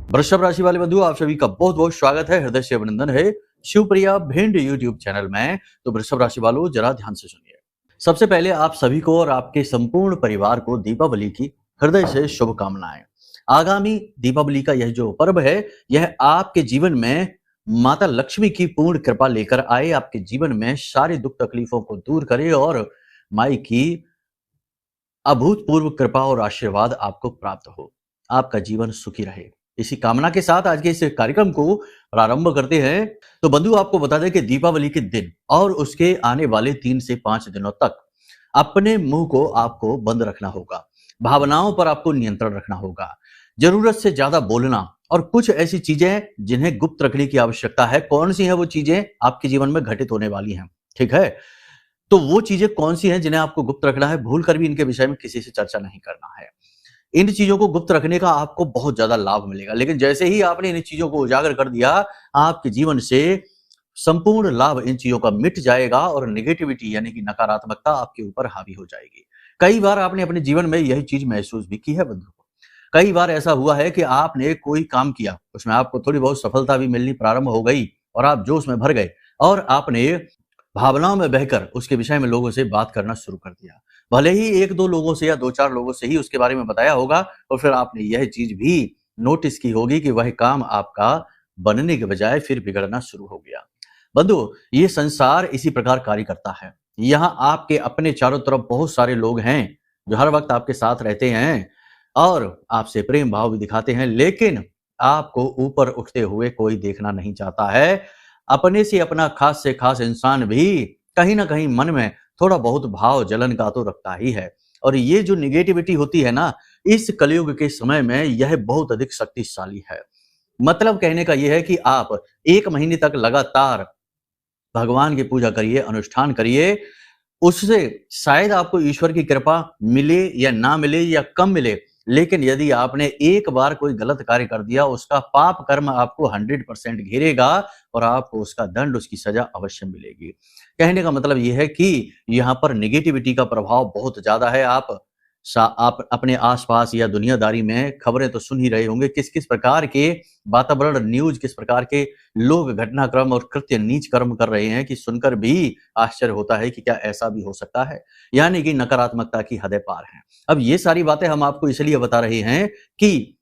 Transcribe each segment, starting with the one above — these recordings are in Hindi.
वृषभ राशि वाले बंधु, आप सभी का बहुत बहुत स्वागत है, हृदय से अभिनंदन है शिवप्रिया भिंड यूट्यूब चैनल में। तो वृषभ राशि वालों, जरा ध्यान से सुनिए। सबसे पहले आप सभी को और आपके संपूर्ण परिवार को दीपावली की हृदय से शुभकामनाएं। आगामी दीपावली का यह जो पर्व है, यह आपके जीवन में माता लक्ष्मी की पूर्ण कृपा लेकर आए, आपके जीवन में सारे दुख तकलीफों को दूर करे और माई की अभूतपूर्व कृपा और आशीर्वाद आपको प्राप्त हो, आपका जीवन सुखी रहे। इसी कामना के साथ आज के इस कार्यक्रम को प्रारंभ करते हैं। तो बंधु, आपको बता दें कि दीपावली के दिन और उसके आने वाले 3 से 5 दिनों तक अपने मुंह को आपको बंद रखना होगा, भावनाओं पर आपको नियंत्रण रखना होगा, जरूरत से ज्यादा बोलना और कुछ ऐसी चीजें जिन्हें गुप्त रखने की आवश्यकता है। कौन सी है वो चीजें आपके जीवन में घटित होने वाली हैं, ठीक है? तो वो चीजें कौन सी हैं जिन्हें आपको गुप्त रखना है, भूल कर भी इनके विषय में किसी से चर्चा नहीं करना है। इन चीजों को गुप्त रखने का आपको बहुत ज्यादा लाभ मिलेगा, लेकिन जैसे ही आपने इन चीजों को उजागर कर दिया, आपके जीवन से संपूर्ण लाभ इन चीजों का मिट जाएगा और नेगेटिविटी यानी कि नकारात्मकता आपके ऊपर हावी हो जाएगी। कई बार आपने अपने जीवन में यही चीज महसूस भी की है बंधु। कई बार ऐसा हुआ है कि आपने कोई काम किया, उसमें आपको थोड़ी बहुत सफलता भी मिलनी प्रारंभ हो गई और आप जोश में भर गए और आपने भावनाओं में बहकर उसके विषय में लोगों से बात करना शुरू कर दिया। भले ही 1-2 लोगों से या 2-4 लोगों से ही उसके बारे में बताया होगा और फिर आपने यह चीज भी नोटिस की होगी कि वह काम आपका बनने के बजाय फिर बिगड़ना शुरू हो गया। बंधु, ये संसार इसी प्रकार कार्य करता है। यहाँ आपके अपने चारों तरफ बहुत सारे लोग हैं जो हर वक्त आपके साथ रहते हैं और आपसे प्रेम भाव भी दिखाते हैं, लेकिन आपको ऊपर उठते हुए कोई देखना नहीं चाहता है। अपने से अपना खास से खास इंसान भी कहीं ना कहीं मन में थोड़ा बहुत भाव जलन का तो रखता ही है। और ये जो निगेटिविटी होती है ना, इस कलयुग के समय में यह बहुत अधिक शक्तिशाली है। मतलब कहने का यह है कि आप 1 महीने तक लगातार भगवान की पूजा करिए, अनुष्ठान करिए, उससे शायद आपको ईश्वर की कृपा मिले या ना मिले या कम मिले, लेकिन यदि आपने एक बार कोई गलत कार्य कर दिया, उसका पाप कर्म आपको 100% घेरेगा और आपको उसका दंड, उसकी सजा अवश्य मिलेगी। कहने का मतलब यह है कि यहाँ पर नेगेटिविटी का प्रभाव बहुत ज्यादा है। आप अपने आसपास या दुनियादारी में खबरें तो सुन ही रहे होंगे, किस किस प्रकार के वातावरण, न्यूज, किस प्रकार के लोग घटनाक्रम और कृत्य नीच कर्म कर रहे हैं कि सुनकर भी आश्चर्य होता है कि क्या ऐसा भी हो सकता है। यानी कि नकारात्मकता की हदें पार हैं। अब ये सारी बातें हम आपको इसलिए बता रहे हैं कि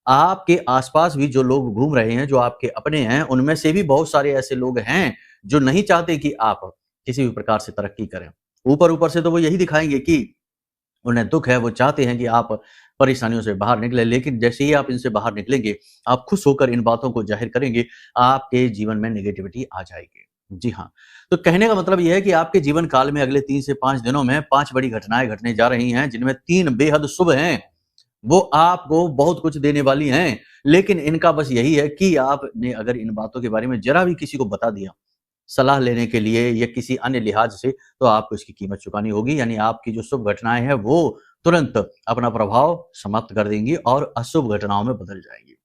आपके आसपास भी जो लोग घूम रहे हैं, जो आपके अपने हैं, उनमें से भी बहुत सारे ऐसे लोग हैं जो नहीं चाहते कि आप किसी भी प्रकार से तरक्की करें। ऊपर ऊपर से तो वो यही दिखाएंगे कि उन्हें दुख है, वो चाहते हैं कि आप परेशानियों से बाहर निकलें, लेकिन जैसे ही आप इनसे बाहर निकलेंगे, आप खुश होकर इन बातों को ज़ाहिर करेंगे, आपके जीवन में नेगेटिविटी आ जाएगी। जी हाँ, तो कहने का मतलब ये है कि आपके जीवन काल में अगले 3 से 5 दिनों में 5 बड़ी घटनाएँ घटने जा रही हैं, जिनमें 3 बेहद शुभ हैं। वो आपको बहुत कुछ देने वाली हैं, लेकिन इनका बस यही है कि आपने अगर इन बातों के बारे में ज़रा भी किसी को बता दिया, सलाह लेने के लिए या किसी अन्य लिहाज से, तो आपको इसकी कीमत चुकानी होगी। यानी आपकी जो शुभ घटनाएं हैं वो तुरंत अपना प्रभाव समाप्त कर देंगी और अशुभ घटनाओं में बदल जाएंगी।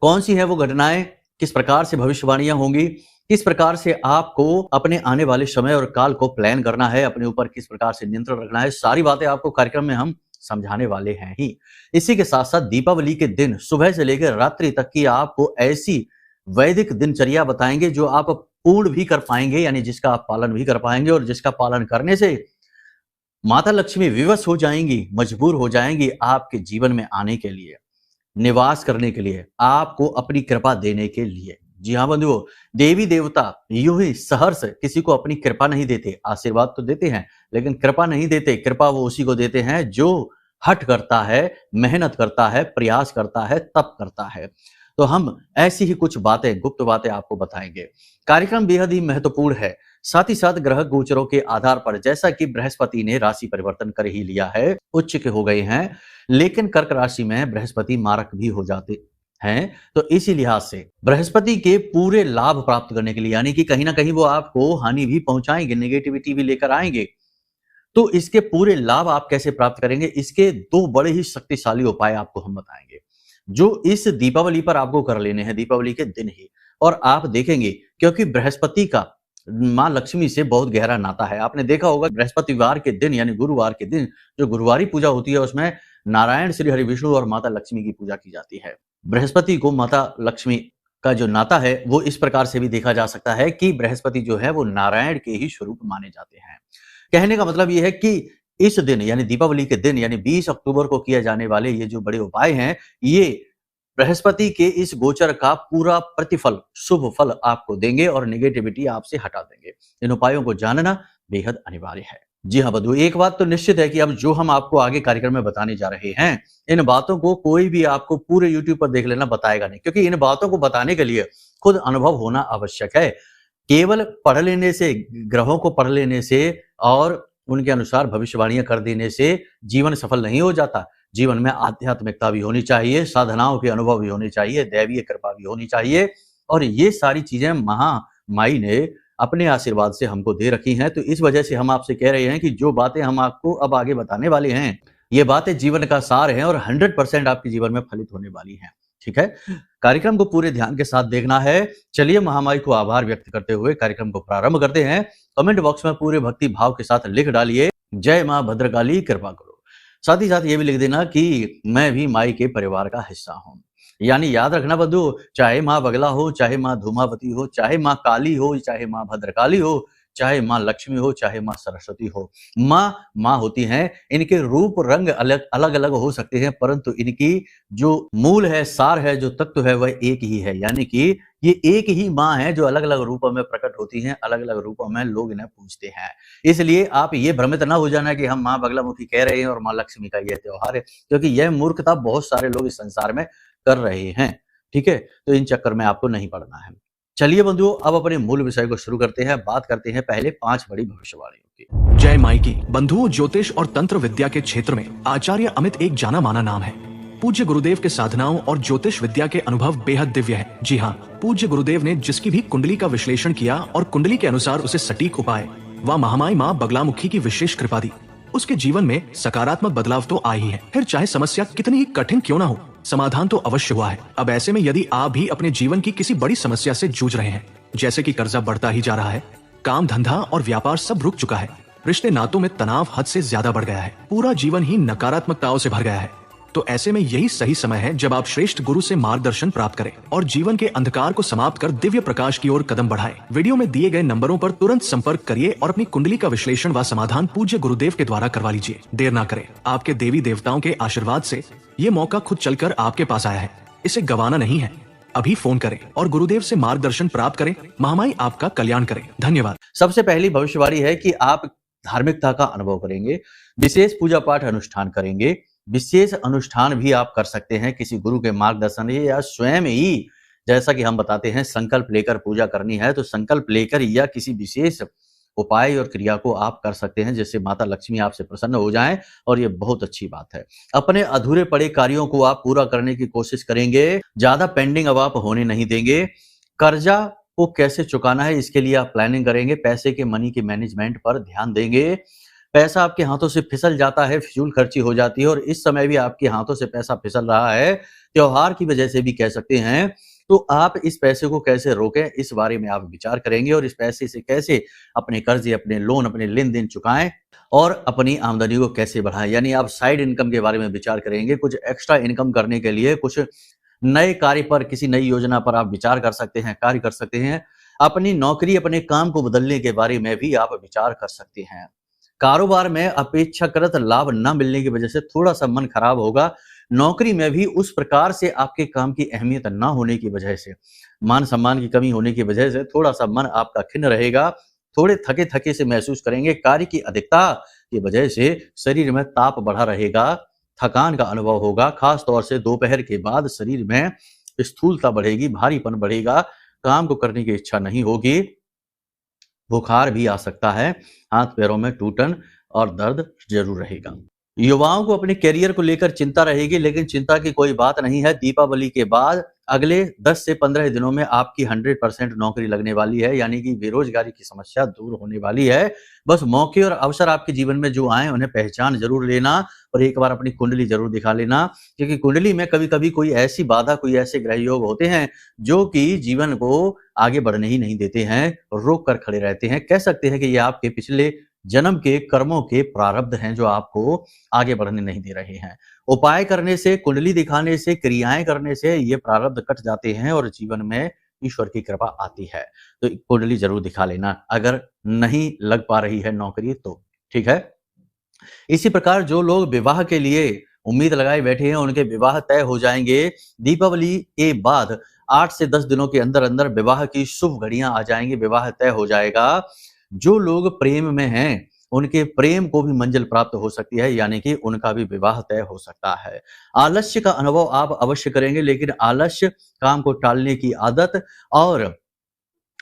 कौन सी है वो घटनाएं, किस प्रकार से भविष्यवाणियां होंगी, किस प्रकार से आपको अपने आने वाले समय और काल को प्लान करना है, अपने ऊपर किस प्रकार से नियंत्रण रखना है, सारी बातें आपको कार्यक्रम में हम समझाने वाले हैं ही। इसी के साथ साथ दीपावली के दिन सुबह से लेकर रात्रि तक की आपको ऐसी वैदिक दिनचर्या बताएंगे जो आप पूर्ण भी कर पाएंगे, यानी जिसका आप पालन भी कर पाएंगे और जिसका पालन करने से माता लक्ष्मी विवश हो जाएंगी, मजबूर हो जाएंगी आपके जीवन में आने के लिए, निवास करने के लिए, आपको अपनी कृपा देने के लिए। जी हाँ बंधुओं, देवी देवता यूं ही सहर्ष किसी को अपनी कृपा नहीं देते, आशीर्वाद तो देते हैं लेकिन कृपा नहीं देते। कृपा वो उसी को देते हैं जो हठ करता है, मेहनत करता है, प्रयास करता है, तप करता है। तो हम ऐसी ही कुछ बातें, गुप्त बातें आपको बताएंगे। कार्यक्रम बेहद ही महत्वपूर्ण है। साथ ही साथ ग्रह गोचरों के आधार पर, जैसा कि बृहस्पति ने राशि परिवर्तन कर ही लिया है, उच्च के हो गए हैं, लेकिन कर्क राशि में बृहस्पति मारक भी हो जाते हैं। तो इसी लिहाज से बृहस्पति के पूरे लाभ प्राप्त करने के लिए, यानी कि कहीं ना कहीं वो आपको हानि भी पहुंचाएंगे, नेगेटिविटी भी लेकर आएंगे, तो इसके पूरे लाभ आप कैसे प्राप्त करेंगे, इसके 2 बड़े ही शक्तिशाली उपाय आपको हम बताएंगे, जो इस दीपावली पर आपको कर लेने हैं, दीपावली के दिन ही। और आप देखेंगे, क्योंकि बृहस्पति का माँ लक्ष्मी से बहुत गहरा नाता है। आपने देखा होगा बृहस्पतिवार के दिन यानी गुरुवार के दिन जो गुरुवारी पूजा होती है, उसमें नारायण, श्री हरि विष्णु और माता लक्ष्मी की पूजा की जाती है। बृहस्पति को माता लक्ष्मी का जो नाता है वो इस प्रकार से भी देखा जा सकता है कि बृहस्पति जो है वो नारायण के ही स्वरूप माने जाते हैं। कहने का मतलब ये है कि इस दिन यानी दीपावली के दिन यानी 20 अक्टूबर को किए जाने वाले ये जो बड़े उपाय हैं, ये बृहस्पति के इस गोचर का पूरा प्रतिफल, शुभ फल आपको देंगे और नेगेटिविटी आपसे हटा देंगे। इन उपायों को जानना बेहद अनिवार्य है। जी हाँ बंधु, एक बात तो निश्चित है कि अब जो हम आपको आगे कार्यक्रम में बताने जा रहे हैं, इन बातों को कोई भी आपको पूरे यूट्यूब पर देख लेना बताएगा नहीं, क्योंकि इन बातों को बताने के लिए खुद अनुभव होना आवश्यक है। केवल पढ़ लेने से, ग्रहों को पढ़ लेने से और उनके अनुसार भविष्यवाणियां कर देने से जीवन सफल नहीं हो जाता। जीवन में आध्यात्मिकता भी होनी चाहिए, साधनाओं के अनुभव भी होने चाहिए, दैवीय कृपा भी होनी चाहिए और ये सारी चीजें महामाई ने अपने आशीर्वाद से हमको दे रखी हैं। तो इस वजह से हम आपसे कह रहे हैं कि जो बातें हम आपको अब आगे बताने वाले हैं, ये बातें जीवन का सार हैं और 100% आपके जीवन में फलित होने वाली हैं। ठीक है, कार्यक्रम को पूरे ध्यान के साथ देखना है। चलिए महामाई को आभार व्यक्त करते हुए कार्यक्रम को प्रारंभ करते हैं। कमेंट बॉक्स में पूरे भक्ति भाव के साथ लिख डालिए, जय मां भद्रकाली कृपा करो। साथ ही साथ ये भी लिख देना कि मैं भी माई के परिवार का हिस्सा हूं। यानी याद रखना बंधु, चाहे माँ बगला हो, चाहे माँ धूमावती हो, चाहे माँ काली हो, चाहे माँ भद्रकाली हो, चाहे माँ लक्ष्मी हो, चाहे माँ सरस्वती हो, माँ माँ होती हैं। इनके रूप रंग अलग अलग हो सकते हैं, परंतु इनकी जो मूल है, सार है, जो तत्व है, वह एक ही है। यानी कि ये एक ही माँ है जो अलग अलग रूपों में प्रकट होती हैं, अलग अलग रूपों में लोग इन्हें पूजते हैं। इसलिए आप ये भ्रमित ना हो जाना कि हम माँ बगलामुखी कह रहे हैं और माँ लक्ष्मी का यह त्योहार है, क्योंकि यह मूर्खता बहुत सारे लोग इस संसार में कर रहे हैं। ठीक है, तो इन चक्कर में आपको नहीं पड़ना है। चलिए बंधुओं, अब अपने मूल विषय को शुरू करते हैं। बात करते हैं पहले 5 बड़ी भविष्यवाणियों की। जय माई की। बंधुओं, ज्योतिष और तंत्र विद्या के क्षेत्र में आचार्य अमित एक जाना माना नाम है। पूज्य गुरुदेव के साधनाओं और ज्योतिष विद्या के अनुभव बेहद दिव्य है। जी हाँ, पूज्य गुरुदेव ने जिसकी भी कुंडली का विश्लेषण किया और कुंडली के अनुसार उसे सटीक उपाय व महामाई माँ बगलामुखी की विशेष कृपा दी, उसके जीवन में सकारात्मक बदलाव तो आए ही है। फिर चाहे समस्या कितनी ही कठिन क्यों ना हो, समाधान तो अवश्य हुआ है। अब ऐसे में यदि आप भी अपने जीवन की किसी बड़ी समस्या से जूझ रहे हैं, जैसे कि कर्जा बढ़ता ही जा रहा है, काम धंधा और व्यापार सब रुक चुका है, रिश्ते नातों में तनाव हद से ज्यादा बढ़ गया है, पूरा जीवन ही नकारात्मकताओं से भर गया है, तो ऐसे में यही सही समय है जब आप श्रेष्ठ गुरु से मार्गदर्शन प्राप्त करें और जीवन के अंधकार को समाप्त कर दिव्य प्रकाश की ओर कदम बढ़ाएं। वीडियो में दिए गए नंबरों पर तुरंत संपर्क करिए और अपनी कुंडली का विश्लेषण व समाधान पूज्य गुरुदेव के द्वारा करवा लीजिए। देर ना करें, आपके देवी देवताओं के आशीर्वाद से ये मौका खुद चलकर आपके पास आया है, इसे गंवाना नहीं है। अभी फोन करें और गुरुदेव से मार्गदर्शन प्राप्त करें। महामाई आपका कल्याण करें। धन्यवाद। सबसे पहली भविष्यवाणी है कि आप धार्मिकता का अनुभव करेंगे, विशेष पूजा पाठ अनुष्ठान करेंगे। विशेष अनुष्ठान भी आप कर सकते हैं किसी गुरु के मार्गदर्शन या स्वयं ही, जैसा कि हम बताते हैं, संकल्प लेकर पूजा करनी है तो संकल्प लेकर या किसी विशेष उपाय और क्रिया को आप कर सकते हैं, जिससे माता लक्ष्मी आपसे प्रसन्न हो जाएं और ये बहुत अच्छी बात है। अपने अधूरे पड़े कार्यों को आप पूरा करने की कोशिश करेंगे, ज्यादा पेंडिंग अब आप होने नहीं देंगे। कर्जा को कैसे चुकाना है इसके लिए आप प्लानिंग करेंगे, पैसे के मनी के मैनेजमेंट पर ध्यान देंगे। पैसा आपके हाथों से फिसल जाता है, फिजूल खर्ची हो जाती है और इस समय भी आपके हाथों से पैसा फिसल रहा है, त्योहार की वजह से भी कह सकते हैं। तो आप इस पैसे को कैसे रोकें, इस बारे में आप विचार करेंगे और इस पैसे से कैसे अपने कर्जे, अपने लोन, अपने लेन देन चुकाएं और अपनी आमदनी को कैसे बढ़ाएं। यानी आप साइड इनकम के बारे में विचार करेंगे। कुछ एक्स्ट्रा इनकम करने के लिए कुछ नए कार्य पर, किसी नई योजना पर आप विचार कर सकते हैं, कार्य कर सकते हैं। अपनी नौकरी, अपने काम को बदलने के बारे में भी आप विचार कर सकते हैं। कारोबार में अपेक्षाकृत लाभ न मिलने की वजह से थोड़ा सा मन खराब होगा। नौकरी में भी उस प्रकार से आपके काम की अहमियत न होने की वजह से, मान सम्मान की कमी होने की वजह से थोड़ा सा मन आपका खिन्न रहेगा। थोड़े थके थके से महसूस करेंगे। कार्य की अधिकता की वजह से शरीर में ताप बढ़ा रहेगा, थकान का अनुभव होगा। खास तौर से दोपहर के बाद शरीर में स्थूलता बढ़ेगी, भारीपन बढ़ेगा, काम को करने की इच्छा नहीं होगी, बुखार भी आ सकता है, हाथ पैरों में टूटन और दर्द जरूर रहेगा। युवाओं को अपने करियर को लेकर चिंता रहेगी, लेकिन चिंता की कोई बात नहीं है। दीपावली के बाद अगले 10 से 15 दिनों में आपकी 100% नौकरी लगने वाली है, यानी कि बेरोजगारी की समस्या दूर होने वाली है। बस मौके और अवसर आपके जीवन में जो आए उन्हें पहचान जरूर लेना और एक बार अपनी कुंडली जरूर दिखा लेना, क्योंकि कुंडली में कभी कभी कोई ऐसी बाधा, कोई ऐसे ग्रह योग होते हैं जो कि जीवन को आगे बढ़ने ही नहीं देते हैं, रोक कर खड़े रहते हैं। कह सकते हैं कि ये आपके पिछले जन्म के कर्मों के प्रारब्ध हैं जो आपको आगे बढ़ने नहीं दे रहे हैं। उपाय करने से, कुंडली दिखाने से, क्रियाएं करने से ये प्रारब्ध कट जाते हैं और जीवन में ईश्वर की कृपा आती है। तो कुंडली जरूर दिखा लेना, अगर नहीं लग पा रही है नौकरी तो। ठीक है। इसी प्रकार जो लोग विवाह के लिए उम्मीद लगाए बैठे हैं, उनके विवाह तय हो जाएंगे। दीपावली के बाद 8 से 10 दिनों के अंदर अंदर विवाह की शुभ घड़ियां आ जाएंगी, विवाह तय हो जाएगा। जो लोग प्रेम में हैं, उनके प्रेम को भी मंजिल प्राप्त हो सकती है, यानी कि उनका भी विवाह तय हो सकता है। आलस्य का अनुभव आप अवश्य करेंगे, लेकिन आलस्य, काम को टालने की आदत और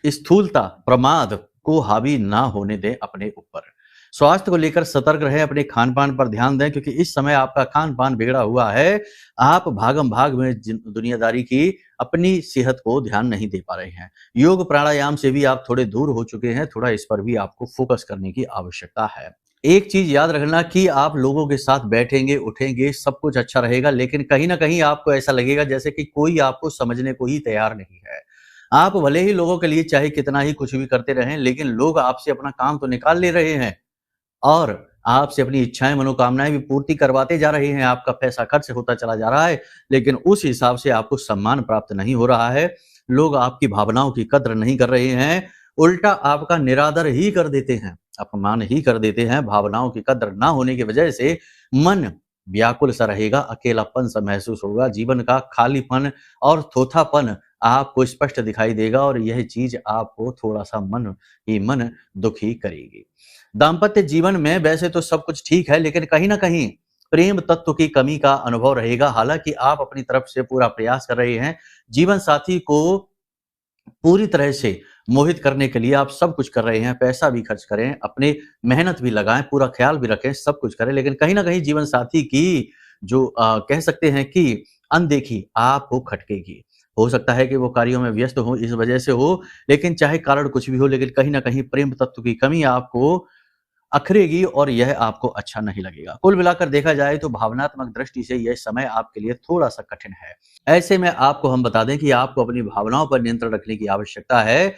स्थूलता, प्रमाद को हावी ना होने दें अपने ऊपर। स्वास्थ्य को लेकर सतर्क रहें, अपने खान पान पर ध्यान दें, क्योंकि इस समय आपका खान पान बिगड़ा हुआ है। आप भागम भाग में दुनियादारी की अपनी सेहत को ध्यान नहीं दे पा रहे हैं। योग प्राणायाम से भी आप थोड़े दूर हो चुके हैं, थोड़ा इस पर भी आपको फोकस करने की आवश्यकता है। एक चीज याद रखना कि आप लोगों के साथ बैठेंगे, उठेंगे, सब कुछ अच्छा रहेगा, लेकिन कहीं ना कहीं आपको ऐसा लगेगा जैसे कि कोई आपको समझने को ही तैयार नहीं है। आप भले ही लोगों के लिए चाहे कितना ही कुछ भी करते रहें, लेकिन लोग आपसे अपना काम तो निकाल ले रहे हैं और आपसे अपनी इच्छाएं, मनोकामनाएं भी पूर्ति करवाते जा रहे हैं। आपका पैसा खर्च होता चला जा रहा है, लेकिन उस हिसाब से आपको सम्मान प्राप्त नहीं हो रहा है। लोग आपकी भावनाओं की कद्र नहीं कर रहे हैं, उल्टा आपका निरादर ही कर देते हैं, अपमान ही कर देते हैं। भावनाओं की कद्र ना होने की वजह से मन व्याकुल सा रहेगा, अकेलापन सा महसूस होगा, जीवन का खालीपन और थोथापन आपको स्पष्ट दिखाई देगा और यह चीज आपको थोड़ा सा मन दुखी करेगी। दाम्पत्य जीवन में वैसे तो सब कुछ ठीक है, लेकिन कहीं ना कहीं प्रेम तत्व की कमी का अनुभव रहेगा। हालांकि आप अपनी तरफ से पूरा प्रयास कर रहे हैं, जीवन साथी को पूरी तरह से मोहित करने के लिए आप सब कुछ कर रहे हैं, पैसा भी खर्च करें, अपने मेहनत भी लगाएं, पूरा ख्याल भी रखें, सब कुछ करें, लेकिन कहीं ना कहीं जीवन साथी की जो कह सकते हैं कि अनदेखी आपको खटकेगी। हो सकता है कि वो कार्यों में व्यस्त हो, इस वजह से हो, लेकिन चाहे कारण कुछ भी हो, लेकिन कहीं ना कहीं प्रेम तत्व की कमी आपको अखरेगी और यह आपको अच्छा नहीं लगेगा। कुल मिलाकर देखा जाए तो भावनात्मक दृष्टि से यह समय आपके लिए थोड़ा सा कठिन है। ऐसे में आपको हम बता दें कि आपको अपनी भावनाओं पर नियंत्रण रखने की आवश्यकता है।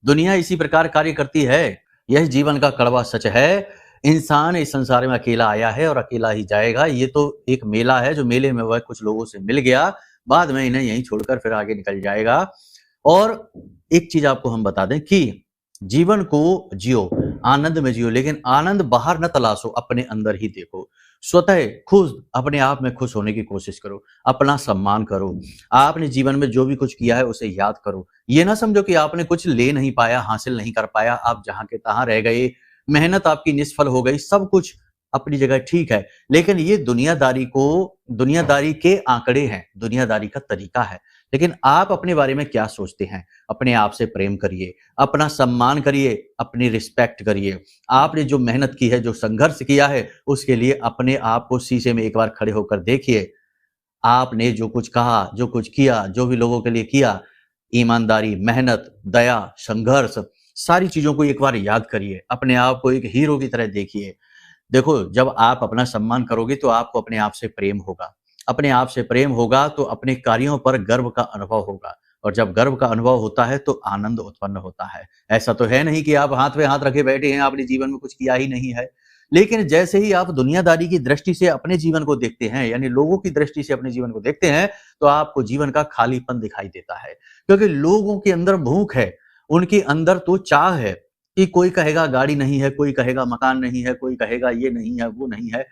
दुनिया इसी प्रकार कार्य करती है, यह जीवन का कड़वा सच है। इंसान इस संसार में अकेला आया है और अकेला ही जाएगा। ये तो एक मेला है, जो मेले में वह कुछ लोगों से मिल गया, बाद में इन्हें यहीं छोड़कर फिर आगे निकल जाएगा। और एक चीज आपको हम बता दें कि जीवन को जियो, आनंद में जियो, लेकिन आनंद बाहर न तलाशो, अपने अंदर ही देखो। स्वतः खुद अपने आप में खुश होने की कोशिश करो, अपना सम्मान करो। आपने जीवन में जो भी कुछ किया है उसे याद करो। ये ना समझो कि आपने कुछ ले नहीं पाया, हासिल नहीं कर पाया, आप जहां के तहां रह गए, मेहनत आपकी निष्फल हो गई। सब कुछ अपनी जगह ठीक है, लेकिन ये दुनियादारी के आंकड़े हैं, दुनियादारी का तरीका है। लेकिन आप अपने बारे में क्या सोचते हैं? अपने आप से प्रेम करिए, अपना सम्मान करिए, अपनी रिस्पेक्ट करिए। आपने जो मेहनत की है, जो संघर्ष किया है, उसके लिए अपने आप को शीशे में एक बार खड़े होकर देखिए। आपने जो कुछ कहा, जो कुछ किया, जो भी लोगों के लिए किया, ईमानदारी, मेहनत, दया, संघर्ष, सारी चीजों को एक बार याद करिए। अपने आप को एक हीरो की तरह देखिए। देखो, जब आप अपना सम्मान करोगे तो आपको अपने आप से प्रेम होगा। अपने आप से प्रेम होगा तो अपने कार्यों पर गर्व का अनुभव होगा, और जब गर्व का अनुभव होता है तो आनंद उत्पन्न होता है। ऐसा तो है नहीं कि आप हाथ पे हाथ रखे बैठे हैं, आपने जीवन में कुछ किया ही नहीं है। लेकिन जैसे ही आप दुनियादारी की दृष्टि से अपने जीवन को देखते हैं, यानी लोगों की दृष्टि से अपने जीवन को देखते हैं, तो आपको जीवन का खालीपन दिखाई देता है। क्योंकि लोगों के अंदर भूख है, उनके अंदर तो चाह है कि कोई कहेगा गाड़ी नहीं है, कोई कहेगा मकान नहीं है, कोई कहेगा ये नहीं है, वो नहीं है,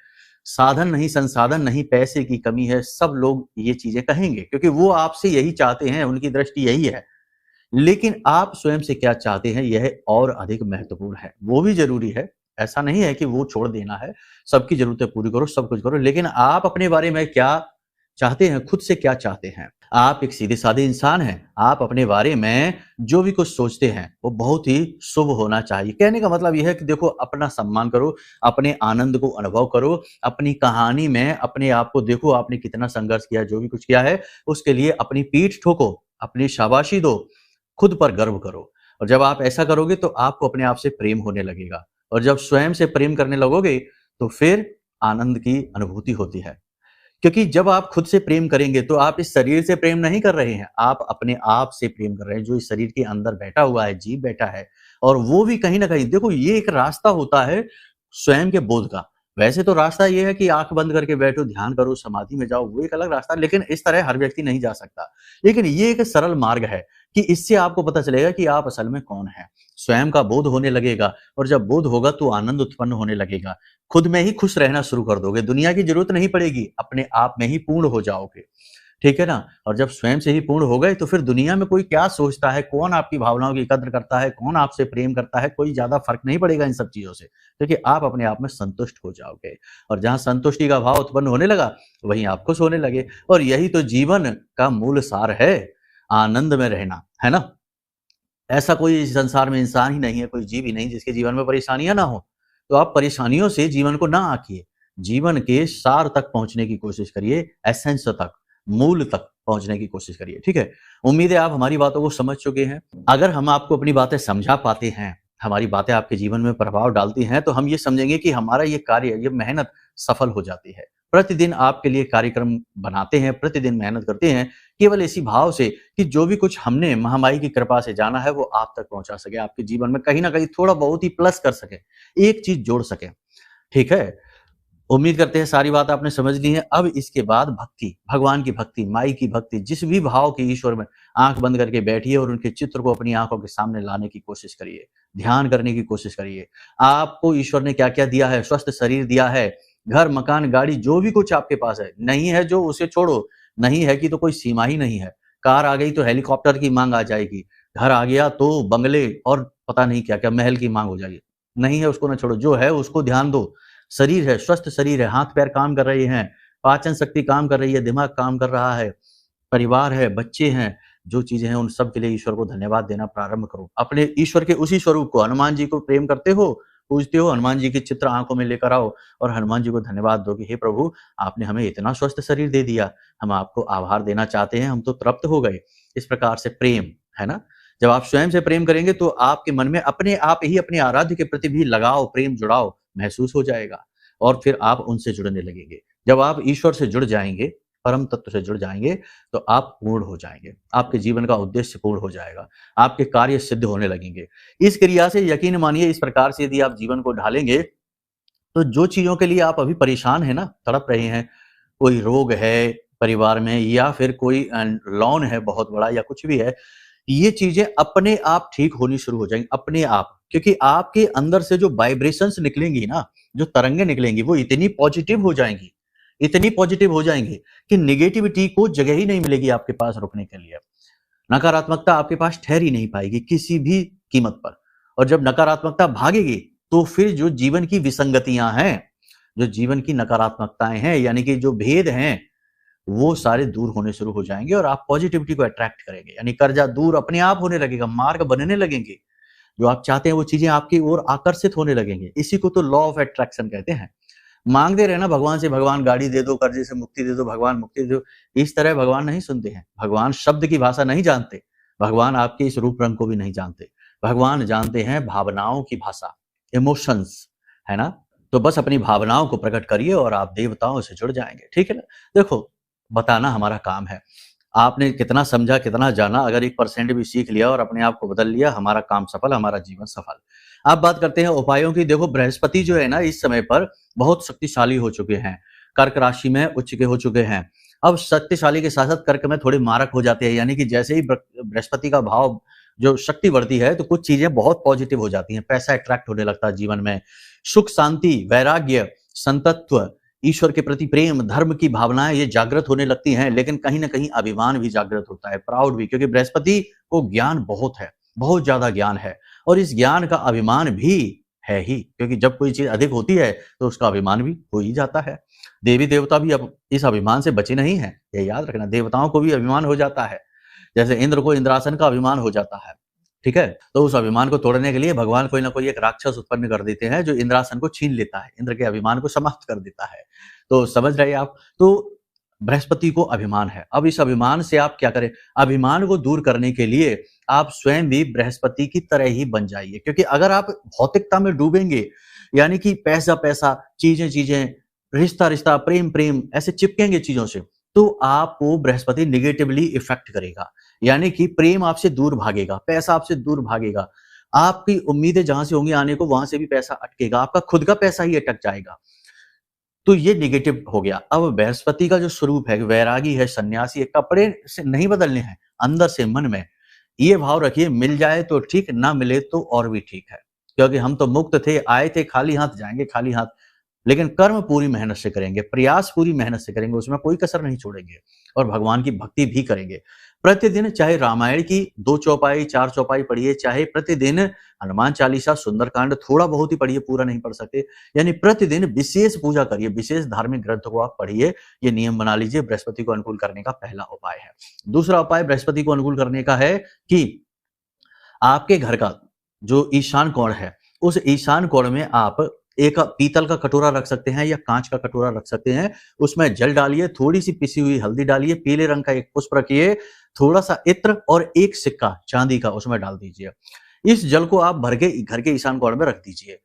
साधन नहीं, संसाधन नहीं, पैसे की कमी है। सब लोग ये चीजें कहेंगे क्योंकि वो आपसे यही चाहते हैं, उनकी दृष्टि यही है। लेकिन आप स्वयं से क्या चाहते हैं, यह और अधिक महत्वपूर्ण है। वो भी जरूरी है, ऐसा नहीं है कि वो छोड़ देना है। सबकी जरूरतें पूरी करो, सब कुछ करो, लेकिन आप अपने बारे में क्या चाहते हैं, खुद से क्या चाहते हैं? आप एक सीधे साधे इंसान हैं। आप अपने बारे में जो भी कुछ सोचते हैं वो बहुत ही शुभ होना चाहिए। कहने का मतलब यह है कि देखो, अपना सम्मान करो, अपने आनंद को अनुभव करो, अपनी कहानी में अपने आप को देखो, आपने कितना संघर्ष किया, जो भी कुछ किया है उसके लिए अपनी पीठ ठोको, अपनी शाबाशी दो, खुद पर गर्व करो। और जब आप ऐसा करोगे तो आपको अपने आप से प्रेम होने लगेगा, और जब स्वयं से प्रेम करने लगोगे तो फिर आनंद की अनुभूति होती है। क्योंकि जब आप खुद से प्रेम करेंगे तो आप इस शरीर से प्रेम नहीं कर रहे हैं, आप अपने आप से प्रेम कर रहे हैं, जो इस शरीर के अंदर बैठा हुआ है, जीव बैठा है। और वो भी कहीं ना कहीं, देखो, ये एक रास्ता होता है स्वयं के बोध का। वैसे तो रास्ता ये है कि आंख बंद करके बैठो, ध्यान करो, समाधि में जाओ, वो एक अलग रास्ता है, लेकिन इस तरह हर व्यक्ति नहीं जा सकता। लेकिन ये एक सरल मार्ग है कि इससे आपको पता चलेगा कि आप असल में कौन हैं। स्वयं का बोध होने लगेगा और जब बोध होगा तो आनंद उत्पन्न होने लगेगा। खुद में ही खुश रहना शुरू कर दोगे, दुनिया की जरूरत नहीं पड़ेगी, अपने आप में ही पूर्ण हो जाओगे। ठीक है ना? और जब स्वयं से ही पूर्ण हो गए तो फिर दुनिया में कोई क्या सोचता है, कौन आपकी भावनाओं की कद्र करता है, कौन आपसे प्रेम करता है, कोई ज़्यादा फ़र्क नहीं पड़ेगा इन सब चीज़ों से, क्योंकि आप अपने आप में संतुष्ट हो जाओगे। और जहाँ संतुष्टि का भाव उत्पन्न होने लगा, वहीं आप खुश होने लगे। और यही तो जीवन का मूल सार है, आनंद में रहना, है ना? ऐसा कोई इस संसार में इंसान ही नहीं है, कोई जीव ही नहीं जिसके जीवन में परेशानियाँ ना हो। तो आप परेशानियों से जीवन को ना आँकिए, जीवन के सार तक पहुँचने की कोशिश करिए, एसेंस तक, मूल तक पहुँचने की कोशिश करिए, ठीक है? उम्मीद है आप हमारी बातों को समझ चुके हैं। अगर हम आपको अपनी बातें समझा पाते हैं, हमारी बातें आपके जीवन में प्रभाव डालती हैं, तो हम ये समझेंगे कि हमारा ये कार्य, ये मेहनत सफल हो जाती है। प्रतिदिन आपके लिए कार्यक्रम बनाते हैं, प्रतिदिन मेहनत करते हैं, केवल इसी भाव से कि जो भी कुछ हमने महामाई की कृपा से जाना है, वो आप तक पहुँचा सके, आपके जीवन में कहीं न कहीं थोड़ा बहुत ही प्लस कर सके, एक चीज़ जोड़ सके, ठीक है? उम्मीद करते हैं सारी बात आपने समझ ली है। अब इसके बाद भक्ति, भगवान की भक्ति, माई की भक्ति, जिस भी भाव की ईश्वर में आँख बंद करके बैठिए और उनके चित्र को अपनी आँखों के सामने लाने की कोशिश करिए, ध्यान करने की कोशिश करिए। आपको ईश्वर ने क्या-क्या दिया है? स्वस्थ शरीर दिया है, घर, मकान, गाड़ी, जो भी कुछ आपके पास है। नहीं है जो उसे छोड़ो, नहीं है कि तो कोई सीमा ही नहीं है। कार आ गई तो हेलीकॉप्टर की माँग आ जाएगी, घर आ गया तो बंगले और पता नहीं क्या-क्या महल की माँग हो जाएगी। नहीं है उसको ना छोड़ो, जो है उसको ध्यान दो। शरीर है, स्वस्थ शरीर है, हाथ-पैर काम कर रहे हैं, पाचन शक्ति काम कर रही है, दिमाग काम कर रहा है, परिवार है, बच्चे हैं, जो चीज़ें हैं उन सब के लिए ईश्वर को धन्यवाद देना प्रारंभ करो। अपने ईश्वर के उसी स्वरूप को, हनुमान जी को प्रेम करते हो, पूजते हो, हनुमान जी के चित्र आँखों में लेकर आओ और हनुमान जी को धन्यवाद दो कि हे प्रभु, आपने हमें इतना स्वस्थ शरीर दे दिया, हम आपको आभार देना चाहते हैं, हम तो तृप्त हो गए। इस प्रकार से प्रेम, है ना? जब आप स्वयं से प्रेम करेंगे तो आपके मन में अपने आप ही अपने आराध्य के प्रति भी लगाव, प्रेम, जुड़ाव महसूस हो जाएगा और फिर आप उनसे जुड़ने लगेंगे। जब आप ईश्वर से जुड़ जाएँगे, परम तत्व से जुड़ जाएँगे, तो आप पूर्ण हो जाएँगे। आपके जीवन का उद्देश्य पूर्ण हो जाएगा। आपके कार्य सिद्ध होने लगेंगे। इस क्रिया से यकीन मानिए इस प्रकार से यदि आप जीवन को ढालेंगे, तो जो चीज़ों के लिए आप अभी परेशान हैं ना, तड़प रहे हैं, कोई रोग है परिवार में या फिर कोई लोन है बहुत बड़ा या कुछ भी है, ये चीज़ें अपने आप ठीक होनी शुरू हो जाएँगी, अपने आप। क्योंकि आपके अंदर से जो वाइब्रेशंस निकलेंगी ना, जो तरंगें निकलेंगी, वो इतनी पॉजिटिव हो जाएँगी कि नेगेटिविटी को जगह ही नहीं मिलेगी आपके पास रुकने के लिए। नकारात्मकता आपके पास ठहर ही नहीं पाएगी किसी भी कीमत पर। और जब नकारात्मकता भागेगी, तो फिर जो जीवन की विसंगतियाँ हैं, जो जीवन की नकारात्मकताएँ हैं, यानी कि जो भेद हैं, वो सारे दूर होने शुरू हो जाएँगे और आप पॉजिटिविटी को अट्रैक्ट करेंगे। यानी कर्जा दूर अपने आप होने लगेगा, मार्ग बनने लगेंगे। जो आप चाहते हैं वो चीज़ें आपकी ओर आकर्षित होने लगेंगे। इसी को तो लॉ ऑफ अट्रैक्शन कहते हैं। माँगते रहना भगवान से, भगवान गाड़ी दे दो, कर्जे से मुक्ति दे दो, भगवान मुक्ति दे दो। इस तरह भगवान नहीं सुनते हैं। भगवान शब्द की भाषा नहीं जानते। भगवान आपके इस रूप रंग को भी नहीं जानते। भगवान जानते हैं भावनाओं की भाषा, इमोशंस, है ना? तो बस अपनी भावनाओं को प्रकट करिए और आप देवताओं से जुड़ जाएँगे, ठीक है ना? देखो, बताना हमारा काम है। आपने कितना समझा, कितना जाना, अगर 1% भी सीख लिया और अपने आप को बदल लिया, हमारा काम सफल, हमारा जीवन सफल। अब बात करते हैं उपायों की। देखो, बृहस्पति जो है ना इस समय पर बहुत शक्तिशाली हो चुके हैं। कर्क राशि में उच्च के हो चुके हैं। अब शक्तिशाली के साथ-साथ कर्क में थोड़े मारक हो जाते हैं, यानी कि जैसे ही बृहस्पति का भाव जो शक्ति बढ़ती है, तो कुछ चीज़ें बहुत पॉजिटिव हो जाती हैं। पैसा अट्रैक्ट होने लगता है जीवन में। सुख, शांति, वैराग्य, संतत्व, ईश्वर के प्रति प्रेम, धर्म की भावनाएँ ये जागृत होने लगती हैं, लेकिन कहीं न कहीं अभिमान भी जागृत होता है, प्राउड भी, क्योंकि बृहस्पति को ज्ञान बहुत है, बहुत ज़्यादा ज्ञान है और इस ज्ञान का अभिमान भी है ही, क्योंकि जब कोई चीज़ अधिक होती है, तो उसका अभिमान भी हो ही जाता है। देवी-देवता भी अब इस अभिमान से बचे नहीं हैं, ये याद रखना। देवताओं को भी अभिमान हो जाता है, जैसे इंद्र को इंद्रासन का अभिमान हो जाता है, ठीक है? तो उस अभिमान को तोड़ने के लिए भगवान कोई ना कोई एक राक्षस उत्पन्न कर देते हैं, जो इंद्रासन को छीन लेता है, इंद्र के अभिमान को समाप्त कर देता है। तो समझ रहे हैं आप? तो बृहस्पति को अभिमान है। अब इस अभिमान से आप क्या करें? अभिमान को दूर करने के लिए आप स्वयं भी बृहस्पति की तरह ही बन जाइए, क्योंकि अगर आप भौतिकता में डूबेंगे, यानी कि पैसा-पैसा, चीज़ें-चीज़ें, रिश्ता-रिश्ता, प्रेम-प्रेम, ऐसे चिपकेंगे चीज़ों से, तो आपको बृहस्पति नेगेटिवली इफ़ेक्ट करेगा। यानी कि प्रेम आपसे दूर भागेगा, पैसा आपसे दूर भागेगा। आपकी उम्मीदें जहाँ से होंगी आने को, वहाँ से भी पैसा अटकेगा, आपका खुद का पैसा ही अटक जाएगा। तो ये नेगेटिव हो गया। अब बृहस्पति का जो स्वरूप है, वैरागी है, सन्यासी है, कपड़े से नहीं बदलने हैं, अंदर से मन में ये भाव रखिए, मिल जाए तो ठीक, ना मिले तो और भी ठीक है, क्योंकि हम तो मुक्त थे, आए थे खाली हाथ, जाएंगे खाली हाथ। लेकिन कर्म पूरी मेहनत से करेंगे, प्रयास पूरी मेहनत से करेंगे, उसमें कोई कसर नहीं छोड़ेंगे और भगवान की भक्ति भी करेंगे। प्रतिदिन चाहे रामायण की 2 चौपाई 4 चौपाई पढ़िए, चाहे प्रतिदिन हनुमान चालीसा, सुंदरकांड थोड़ा बहुत ही पढ़िए, पूरा नहीं पढ़ सकते, यानी प्रतिदिन विशेष पूजा करिए, विशेष धार्मिक ग्रंथ को आप पढ़िए। ये नियम बना लीजिए, बृहस्पति को अनुकूल करने का पहला उपाय है। दूसरा उपाय बृहस्पति को अनुकूल करने का है कि आपके घर का जो ईशान कोण है, उस ईशान कोण में आप एक पीतल का कटोरा रख सकते हैं या कांच का कटोरा रख सकते हैं। उसमें जल डालिए, थोड़ी सी पिसी हुई हल्दी डालिए, पीले रंग का एक पुष्प रखिए, थोड़ा सा इत्र और एक सिक्का चांदी का उसमें डाल दीजिए। इस जल को आप भर के घर के ईशान कोण में रख दीजिए।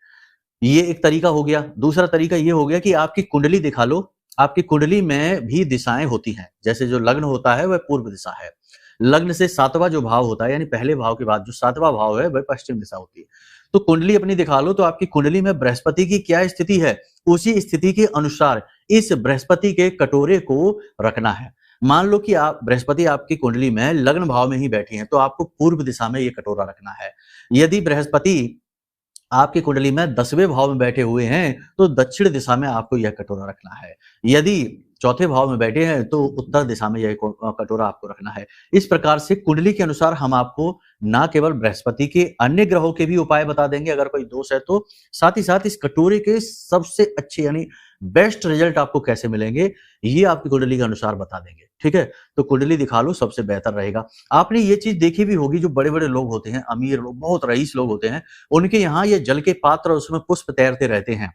ये एक तरीका हो गया। दूसरा तरीका ये हो गया कि आपकी कुंडली दिखा लो। आपकी कुंडली में भी दिशाएं होती हैं, जैसे जो लग्न होता है वह पूर्व दिशा है। लग्न से 7वां जो भाव होता है, यानी पहले भाव के बाद जो 7वां भाव है वह पश्चिम दिशा होती है। तो कुंडली अपनी दिखा लो, तो आपकी कुंडली में बृहस्पति की क्या स्थिति है, उसी स्थिति के अनुसार इस बृहस्पति के कटोरे को रखना है। मान लो कि आप बृहस्पति आपकी कुंडली में लग्न भाव में ही बैठी हैं, तो आपको पूर्व दिशा में ये कटोरा रखना है। यदि बृहस्पति आपकी कुंडली में 10वें भाव में बैठे हुए हैं, तो दक्षिण दिशा में आपको यह कटोरा रखना है। यदि चौथे भाव में बैठे हैं, तो उत्तर दिशा में यह कटोरा आपको रखना है। इस प्रकार से कुंडली के अनुसार हम आपको ना केवल बृहस्पति के, अन्य ग्रहों के भी उपाय बता देंगे अगर कोई दोष है तो, साथ ही साथ इस कटोरे के सबसे अच्छे यानी बेस्ट रिजल्ट आपको कैसे मिलेंगे, ये आपकी कुंडली के अनुसार बता देंगे। ठीक है, तो कुंडली दिखा लो, सबसे बेहतर रहेगा। आपने ये चीज देखी भी होगी, जो बड़े बड़े लोग होते हैं, अमीर लोग, बहुत रईस लोग होते हैं, उनके यहाँ ये जल के पात्र, उसमें पुष्प तैरते रहते हैं।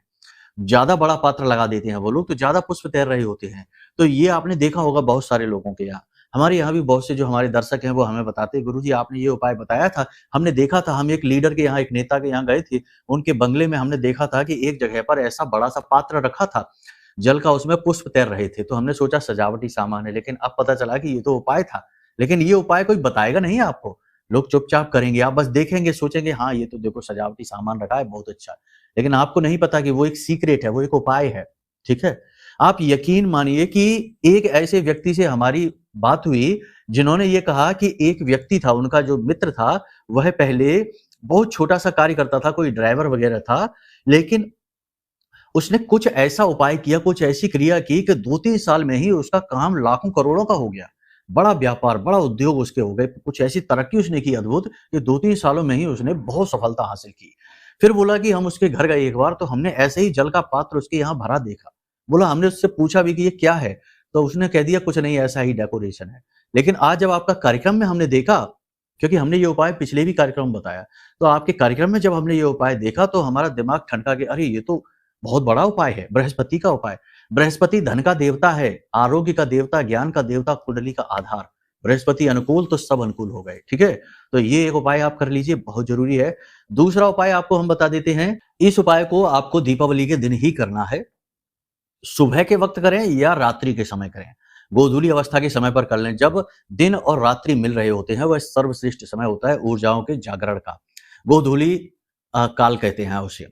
ज्यादा बड़ा पात्र लगा देते हैं वो लोग, तो ज्यादा पुष्प तैर रहे होते हैं। तो ये आपने देखा होगा बहुत सारे लोगों के यहाँ। हमारे यहाँ भी बहुत से जो हमारे दर्शक हैं वो हमें बताते हैं, गुरुजी आपने ये उपाय बताया था, हमने देखा था, हम एक लीडर के यहाँ, एक नेता के यहाँ गए थे, उनके बंगले में हमने देखा था कि एक जगह पर ऐसा बड़ा सा पात्र रखा था जल का, उसमें पुष्प तैर रहे थे। तो हमने सोचा सजावटी सामान है, लेकिन अब पता चला कि ये तो उपाय था। लेकिन ये उपाय कोई बताएगा नहीं आपको, लोग चुपचाप करेंगे, आप बस देखेंगे, सोचेंगे हाँ ये तो देखो सजावटी सामान रखा है, बहुत अच्छा। लेकिन आपको नहीं पता कि वो एक सीक्रेट है, वो एक उपाय है। ठीक है, आप यकीन मानिए कि एक ऐसे व्यक्ति से हमारी बात हुई, जिन्होंने ये कहा कि एक व्यक्ति था, उनका जो मित्र था, वह पहले बहुत छोटा सा कार्य करता था, कोई ड्राइवर वगैरह था, लेकिन उसने कुछ ऐसा उपाय किया, कुछ ऐसी क्रिया की कि 2-3 साल में ही उसका काम लाखों करोड़ों का हो गया। बड़ा व्यापार, बड़ा उद्योग उसके हो गए। कुछ ऐसी तरक्की उसने की अद्भुत कि 2-3 सालों में ही उसने बहुत सफलता हासिल की। फिर बोला कि हम उसके घर गए एक बार, तो हमने ऐसे ही जल का पात्र उसके यहाँ भरा देखा। बोला, हमने उससे पूछा भी कि ये क्या है? तो उसने कह दिया कुछ नहीं, ऐसा ही डेकोरेशन है। लेकिन आज जब आपका कार्यक्रम में हमने देखा, क्योंकि हमने ये उपाय पिछले भी कार्यक्रम में बताया, तो आपके कार्यक्रम में जब हमने ये उपाय देखा तो हमारा दिमाग ठनका कि अरे ये तो बहुत बड़ा उपाय है, बृहस्पति का उपाय। बृहस्पति धन का देवता है, आरोग्य का देवता, ज्ञान का देवता, कुंडली का आधार। बृहस्पति अनुकूल तो सब अनुकूल हो गए। ठीक है, तो ये एक उपाय आप कर लीजिए, बहुत जरूरी है। दूसरा उपाय आपको हम बता देते हैं। इस उपाय को आपको दीपावली के दिन ही करना है। सुबह के वक्त करें या रात्रि के समय करें, गोधूली अवस्था के समय पर कर लें। जब दिन और रात्रि मिल रहे होते हैं, वह सर्वश्रेष्ठ समय होता है ऊर्जाओं के जागरण का। गोधूली काल कहते हैं उसे।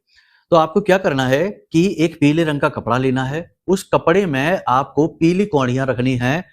तो आपको क्या करना है कि एक पीले रंग का कपड़ा लेना है। उस कपड़े में आपको पीली कौड़ियां रखनी है,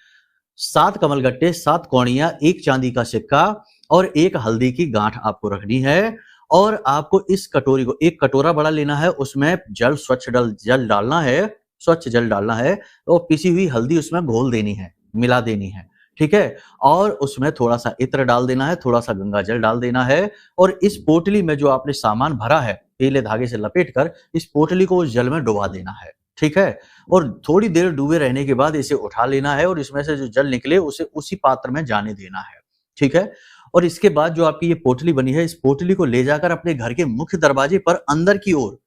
7 कमलगट्टे, 7 कौड़ियां, 1 चांदी का सिक्का और 1 हल्दी की गांठ आपको रखनी है। और आपको इस कटोरी को, एक कटोरा बड़ा लेना है, उसमें जल, स्वच्छ जल डालना है, स्वच्छ जल डालना है और पिसी हुई हल्दी उसमें घोल देनी है, मिला देनी है। ठीक है, और उसमें थोड़ा सा इत्र डाल देना है, थोड़ा सा गंगा जल डाल देना है। और इस पोटली में जो आपने सामान भरा है, पीले धागे से लपेटकर इस पोटली को उस जल में डुबा देना है। ठीक है, और थोड़ी देर डूबे रहने के बाद इसे उठा लेना है और इसमें से जो जल निकले उसे उसी पात्र में जाने देना है। ठीक है, और इसके बाद जो आपकी ये पोटली बनी है, इस पोटली को ले जाकर अपने घर के मुख्य दरवाजे पर अंदर की ओर,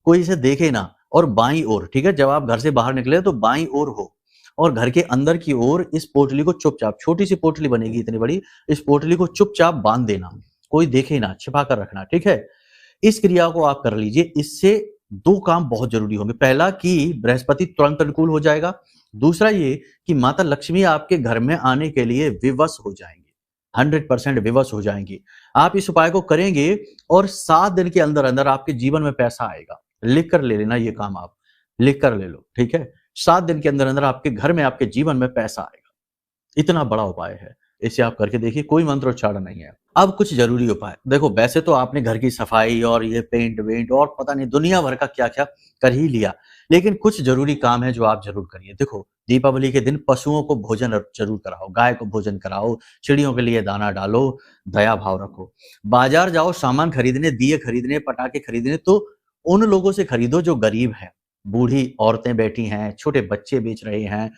कोई इसे देखे ना, और बाईं ओर, ठीक है, जब आप घर से बाहर निकले तो बाईं ओर हो और घर के अंदर की ओर इस पोटली को चुपचाप, छोटी सी पोटली बनेगी इतनी बड़ी, इस पोटली को चुपचाप बांध देना, कोई देखे ना, छिपा कर रखना। ठीक है, इस क्रिया को आप कर लीजिए। इससे 2 काम बहुत जरूरी होंगे। पहला कि बृहस्पति तुरंत अनुकूल हो जाएगा। दूसरा ये कि माता लक्ष्मी आपके घर में आने के लिए विवश हो जाएंगी, 100% विवश हो जाएंगी। आप इस उपाय को करेंगे और 7 दिन के अंदर अंदर आपके जीवन में पैसा आएगा। लिख कर ले लेना ये काम आप। लिख कर ले लो, ठीक है। 7 दिन के अंदर अंदर आपके घर में, आपके जीवन में पैसा आएगा। इतना बड़ा उपाय है, इसे आप करके देखिए, कोई मंत्रोच्चारण नहीं है। अब कुछ जरूरी उपाय देखो, वैसे तो आपने घर की सफाई और ये पेंट वेंट और पता नहीं दुनिया भर का क्या क्या कर ही लिया, लेकिन कुछ जरूरी काम है जो आप जरूर करिए। देखो, दीपावली के दिन पशुओं को भोजन जरूर कराओ, गाय को भोजन कराओ, चिड़ियों के लिए दाना डालो, दया भाव रखो। बाजार जाओ सामान खरीदने, दिए खरीदने, पटाखे खरीदने, तो उन लोगों से खरीदो जो गरीब हैं। बूढ़ी औरतें बैठी हैं, छोटे बच्चे बेच रहे हैं,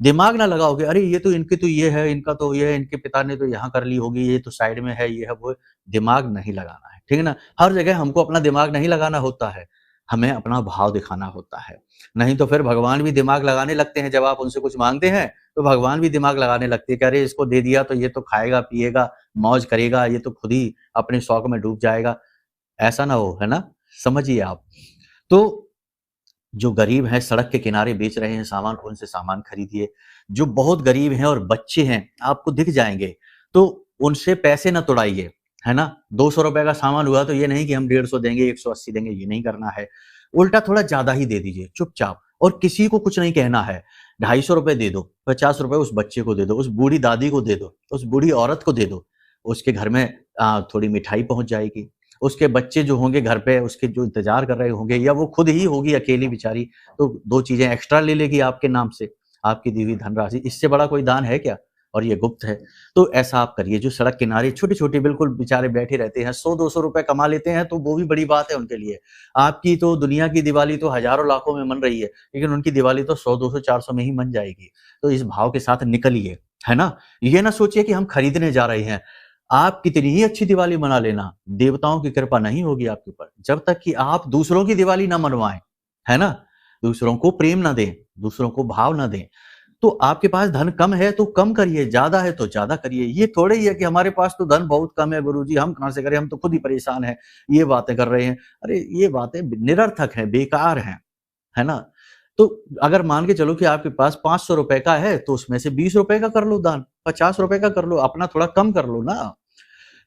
दिमाग ना लगाओ कि अरे ये तो इनकी तो ये है, इनका तो ये है, इनके पिता ने तो यहाँ कर ली होगी, ये तो साइड में है, ये है, वो है। दिमाग नहीं लगाना है, ठीक है ना। हर जगह हमको अपना दिमाग नहीं लगाना होता है, हमें अपना भाव दिखाना होता है। नहीं तो फिर भगवान भी दिमाग लगाने लगते हैं। जब आप उनसे कुछ मांगते हैं तो भगवान भी दिमाग लगाने लगते हैं कि अरे इसको दे दिया तो ये तो खाएगा पिएगा, मौज करेगा, ये तो खुद ही अपने शौक में डूब जाएगा। ऐसा ना हो, है ना। समझिए आप। तो जो गरीब हैं, सड़क के किनारे बेच रहे हैं सामान, उनसे सामान खरीदिए। जो बहुत गरीब हैं और बच्चे हैं, आपको दिख जाएंगे, तो उनसे पैसे ना तुड़ाइए, है ना। 200 रुपए का सामान हुआ तो ये नहीं कि हम 150 देंगे, 180 देंगे, ये नहीं करना है। उल्टा थोड़ा ज्यादा ही दे दीजिए चुपचाप, और किसी को कुछ नहीं कहना है। 250 रुपए दे दो, 50 रुपए उस बच्चे को दे दो, उस बूढ़ी दादी को दे दो, उस बूढ़ी औरत को दे दो। उसके घर में थोड़ी मिठाई पहुंच जाएगी। उसके बच्चे जो होंगे घर पे, उसके जो इंतजार कर रहे होंगे, या वो खुद ही होगी अकेली बेचारी, तो 2 चीजें एक्स्ट्रा ले लेगी आपके नाम से, आपकी दी हुई धनराशि। इससे बड़ा कोई दान है क्या। और ये गुप्त है। तो ऐसा आप करिए। जो सड़क किनारे छोटे छोटे बिल्कुल बेचारे बैठे रहते हैं, 100-200 रुपए कमा लेते हैं, तो वो भी बड़ी बात है उनके लिए। आपकी तो दुनिया की दिवाली तो हजारों लाखों में मन रही है, लेकिन उनकी दिवाली तो 100-200-400 में ही मन जाएगी। तो इस भाव के साथ निकलिए, है ना। ये ना सोचिए कि हम खरीदने जा रहे हैं। आप कितनी ही अच्छी दिवाली मना लेना, देवताओं की कृपा नहीं होगी आपके ऊपर जब तक कि आप दूसरों की दिवाली ना मनवाएं, है ना। दूसरों को प्रेम ना दें, दूसरों को भाव ना दें। तो आपके पास धन कम है तो कम करिए, ज्यादा है तो ज्यादा करिए। ये थोड़े ही है कि हमारे पास तो धन बहुत कम है गुरुजी, हम कहां से करें, हम तो खुद ही परेशान हैं, ये बातें कर रहे हैं। अरे ये बातें निरर्थक हैं, बेकार हैं, है ना। तो अगर मान के चलो कि आपके पास 500 रुपए का है, तो उसमें से 20 रुपए का कर लो दान, 50 रुपए का कर लो, अपना थोड़ा कम कर लो ना,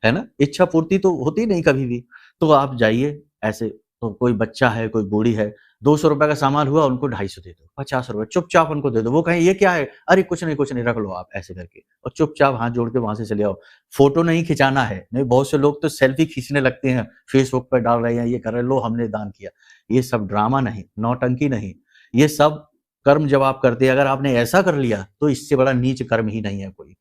है ना। इच्छा पूर्ति तो होती नहीं कभी भी। तो आप जाइए ऐसे, तो कोई बच्चा है, कोई बूढ़ी है, 200 रुपए का सामान हुआ, उनको 250 दे दो, 50 रुपए चुपचाप उनको दे दो। वो कहें ये क्या है, अरे कुछ नहीं कुछ नहीं, रख लो आप, ऐसे करके, और चुपचाप हाथ जोड़ के वहां से चले आओ। फोटो नहीं खिंचाना है, नहीं बहुत से लोग तो सेल्फी खींचने लगते हैं, फेसबुक पर डाल रहे हैं, ये कर रहे हैं, लो हमने दान किया। ये सब ड्रामा नहीं, नौटंकी नहीं, ये सब कर्म जब आप करते हैं, अगर आपने ऐसा कर लिया तो इससे बड़ा नीच कर्म ही नहीं है कोई।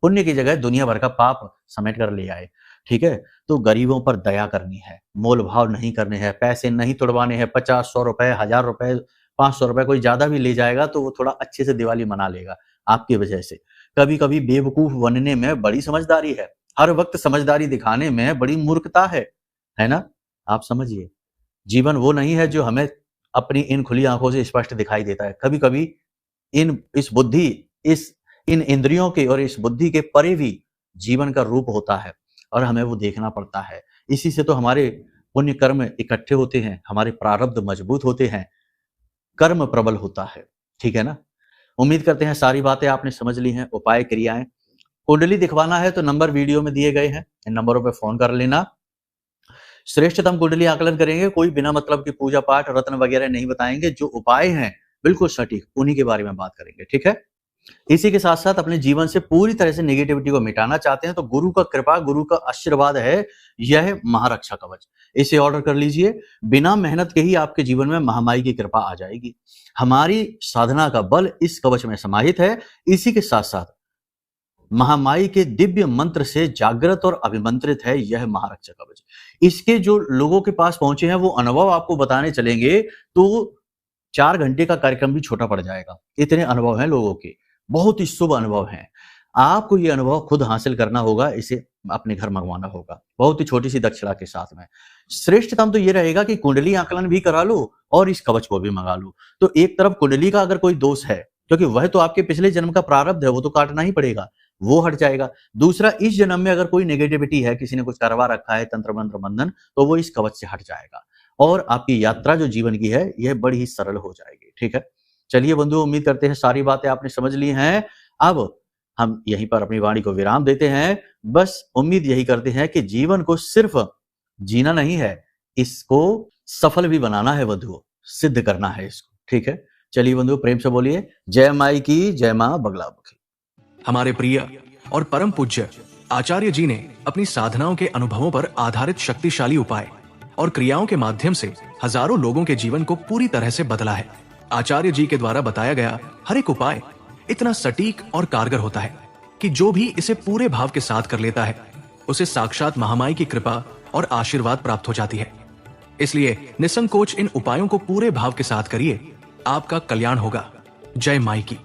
पुण्य की जगह दुनिया भर का पाप समेट कर ले आए, ठीक है। तो गरीबों पर दया करनी है, मोल भाव नहीं करने हैं, पैसे नहीं तुड़वाने हैं। 50-100 रुपए, 1000 रुपए, 500 रुपए कोई ज्यादा भी ले जाएगा तो वो थोड़ा अच्छे से दिवाली मना लेगा आपकी वजह से। कभी कभी बेवकूफ बनने में बड़ी समझदारी है, हर वक्त समझदारी दिखाने में बड़ी मूर्खता है ना। आप समझिए, जीवन वो नहीं है जो हमें अपनी इन खुली आंखों से स्पष्ट दिखाई देता है। कभी कभी इस बुद्धि, इस इन इंद्रियों के और इस बुद्धि के परे भी जीवन का रूप होता है, और हमें वो देखना पड़ता है। इसी से तो हमारे पुण्य कर्म इकट्ठे होते हैं, हमारे प्रारब्ध मजबूत होते हैं, कर्म प्रबल होता है, ठीक है ना। उम्मीद करते हैं सारी बातें आपने समझ ली हैं, उपाय क्रियाएं। कुंडली दिखवाना है तो नंबर वीडियो में दिए गए हैं, इन नंबरों पर फोन कर लेना। श्रेष्ठतम कुंडली आकलन करेंगे, कोई बिना मतलब की पूजा पाठ रत्न वगैरह नहीं बताएंगे। जो उपाय हैं बिल्कुल सटीक, उन्हीं के बारे में बात करेंगे, ठीक है। इसी के साथ साथ अपने जीवन से पूरी तरह से नेगेटिविटी को मिटाना चाहते हैं तो गुरु का कृपा, गुरु का आशीर्वाद है यह महारक्षा कवच। इसे ऑर्डर कर लीजिए, बिना मेहनत के ही आपके जीवन में महामाई की कृपा आ जाएगी। हमारी साधना का बल इस कवच में समाहित है। इसी के साथ साथ महामाई के दिव्य मंत्र से जागृत और अभिमंत्रित है यह महारक्षा कवच। इसके जो लोगों के पास पहुंचे हैं वो अनुभव आपको बताने चलेंगे तो 4 घंटे का कार्यक्रम भी छोटा पड़ जाएगा। इतने अनुभव हैं लोगों के, बहुत ही शुभ अनुभव हैं। आपको ये अनुभव खुद हासिल करना होगा, इसे अपने घर मंगवाना होगा, बहुत ही छोटी सी दक्षिणा के साथ में। श्रेष्ठतम तो ये रहेगा कि कुंडली आकलन भी करा लो और इस कवच को भी मंगा लो। तो एक तरफ कुंडली का अगर कोई दोष है, क्योंकि वह तो आपके पिछले जन्म का प्रारब्ध है, वो तो काटना ही पड़ेगा, वो हट जाएगा। दूसरा, इस जन्म में अगर कोई नेगेटिविटी है, किसी ने कुछ करवा रखा है, तंत्र मंत्र बंधन, तो वो इस कवच से हट जाएगा और आपकी यात्रा जो जीवन की है यह बड़ी ही सरल हो जाएगी, ठीक है। चलिए बंधु, उम्मीद करते हैं सारी बातें आपने समझ ली हैं। अब हम यहीं पर अपनी वाणी को विराम देते हैं। बस उम्मीद यही करते हैं कि जीवन को सिर्फ जीना नहीं है, इसको सफल भी बनाना है बंधुओं, सिद्ध करना है इसको। ठीक है, चलिए बंधु प्रेम से बोलिए जय माई की, जय माँ बगलामुखी। हमारे प्रिय और परम पूज्य आचार्य जी ने अपनी साधनाओं के अनुभवों पर आधारित शक्तिशाली उपाय और क्रियाओं के माध्यम से हजारों लोगों के जीवन को पूरी तरह से बदला है। आचार्य जी के द्वारा बताया गया हर एक उपाय इतना सटीक और कारगर होता है कि जो भी इसे पूरे भाव के साथ कर लेता है उसे साक्षात महामाई की कृपा और आशीर्वाद प्राप्त हो जाती है। इसलिए निसंकोच इन उपायों को पूरे भाव के साथ करिए, आपका कल्याण होगा। जय माई की।